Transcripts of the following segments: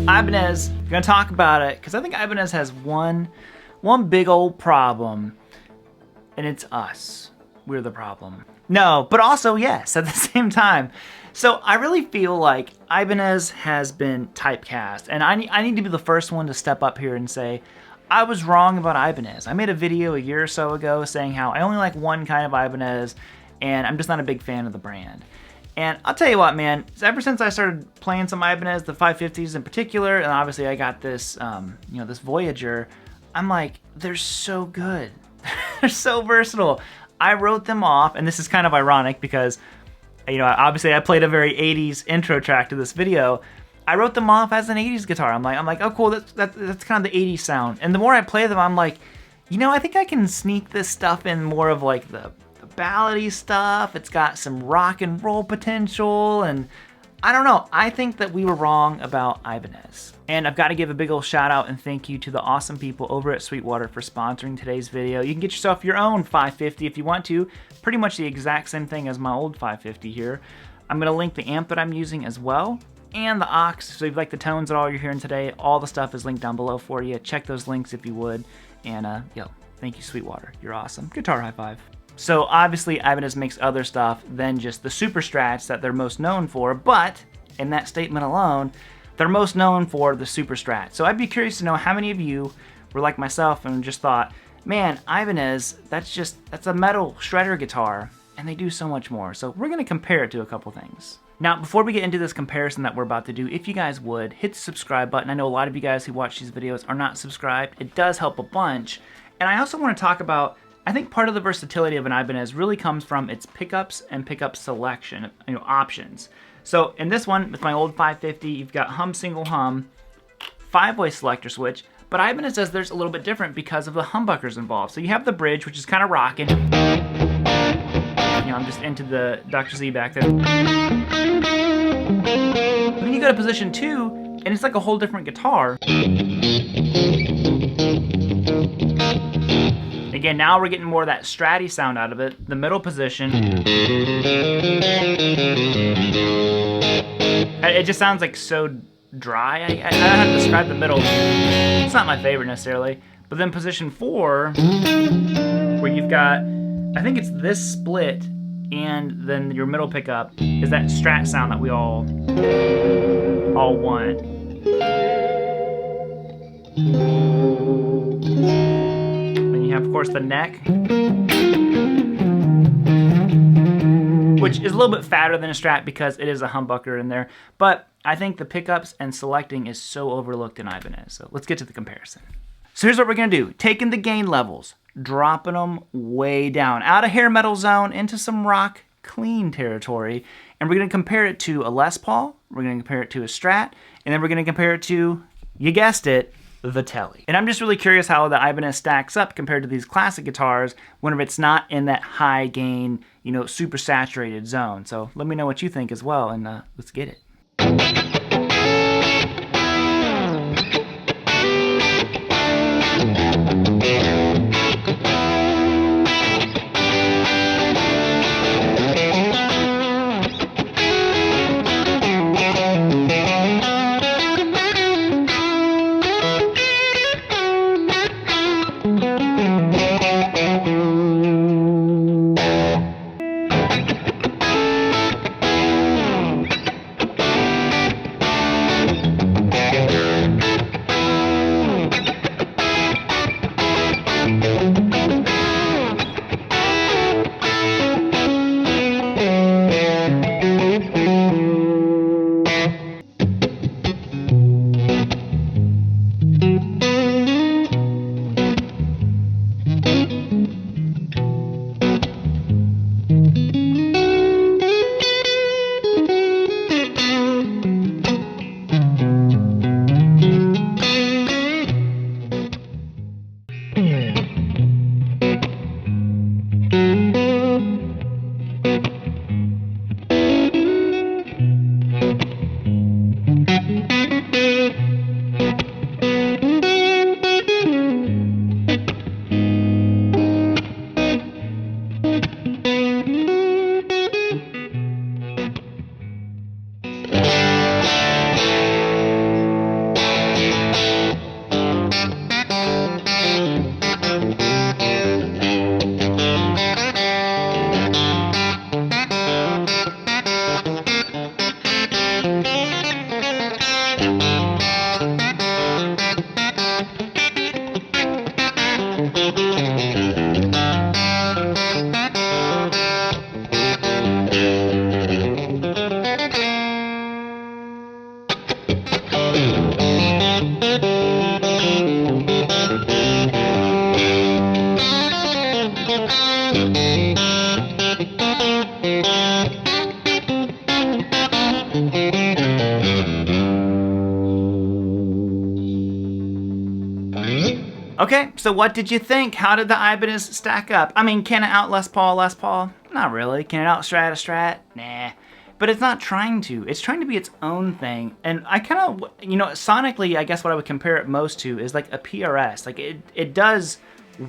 Ibanez, gonna talk about it because I think Ibanez has one big old problem, and it's us. We're the problem. No, but also yes, at the same time. So I really feel like Ibanez has been typecast, and I need to be the first one to step up here and say, I was wrong about Ibanez. I made a video a year or so ago saying how I only like one kind of Ibanez, and I'm just not a big fan of the brand. And I'll tell you what, man, ever since I started playing some Ibanez, the 550s in particular, and obviously I got this, this Voyager, I'm like, they're so good. They're so versatile. I wrote them off, and this is kind of ironic because, obviously I played a very 80s intro track to this video. I wrote them off as an 80s guitar. I'm like, oh cool, that's kind of the 80s sound. And the more I play them, I'm like, I think I can sneak this stuff in more of like the ballady stuff. It's got some rock and roll potential, and I don't know. I think that we were wrong about Ibanez. And I've got to give a big old shout out and thank you to the awesome people over at Sweetwater for sponsoring today's video. You can get yourself your own 550 if you want to. Pretty much the exact same thing as my old 550 here. I'm going to link the amp that I'm using as well, and the aux. So if you like the tones at all you're hearing today, all the stuff is linked down below for you. Check those links if you would. And thank you, Sweetwater. You're awesome. Guitar high five. So obviously Ibanez makes other stuff than just the super strats that they're most known for, but in that statement alone, they're most known for the super strat. So I'd be curious to know how many of you were like myself and just thought, man, Ibanez, that's a metal shredder guitar, and they do so much more. So we're gonna compare it to a couple things. Now, before we get into this comparison that we're about to do, if you guys would, hit the subscribe button. I know a lot of you guys who watch these videos are not subscribed. It does help a bunch. And I also want to talk about, I think part of the versatility of an Ibanez really comes from its pickups and pickup selection, options. So in this one, with my old 550, you've got hum, single hum, 5-way selector switch, but Ibanez says there's a little bit different because of the humbuckers involved. So you have the bridge, which is kind of rocking. I'm just into the Dr. Z back there. Then you go to position 2, and it's like a whole different guitar. Again, now we're getting more of that stratty sound out of it. The middle position. It just sounds like so dry. I don't know how to describe the middle. It's not my favorite necessarily. But then position 4, where you've got, I think it's this split, and then your middle pickup is that strat sound that we all want. Of course, the neck, which is a little bit fatter than a Strat because it is a humbucker in there, but I think the pickups and selecting is so overlooked in Ibanez. So let's get to the comparison. So here's what we're gonna do. Taking the gain levels, dropping them way down, out of hair metal zone into some rock clean territory, and we're gonna compare it to a Les Paul, we're gonna compare it to a Strat, and then we're gonna compare it to, you guessed it, the Telly. And I'm just really curious how the Ibanez stacks up compared to these classic guitars whenever it's not in that high gain, super saturated zone. So let me know what you think as well, and let's get it. Okay, so what did you think? How did the Ibanez stack up? I mean, can it out Les Paul? Not really. Can it out Strat a Strat? Nah. But it's not trying to. It's trying to be its own thing. And I kind of, sonically, I guess what I would compare it most to is like a PRS. Like it does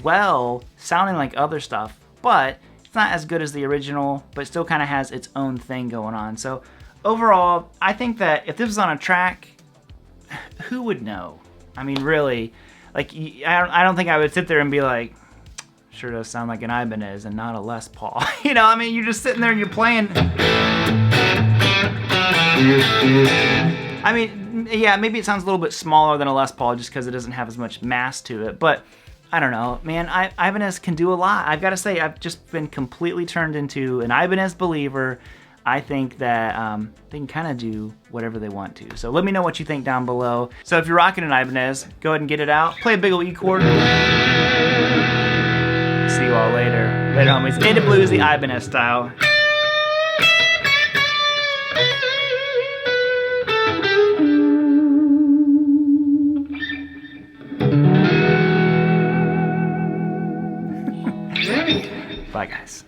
well sounding like other stuff, but it's not as good as the original, but it still kind of has its own thing going on. So overall, I think that if this was on a track, who would know? I mean, really, like, I don't think I would sit there and be like, sure does sound like an Ibanez and not a Les Paul. I mean, you're just sitting there and you're playing. I mean, yeah, maybe it sounds a little bit smaller than a Les Paul just because it doesn't have as much mass to it, but I don't know, man. Ibanez can do a lot. I've got to say, I've just been completely turned into an Ibanez believer. I think that they can kind of do whatever they want to. So let me know what you think down below. So if you're rocking an Ibanez, go ahead and get it out. Play a big ol' E chord. See you all later. Later, homies. Native bluesy Ibanez style. Bye, guys.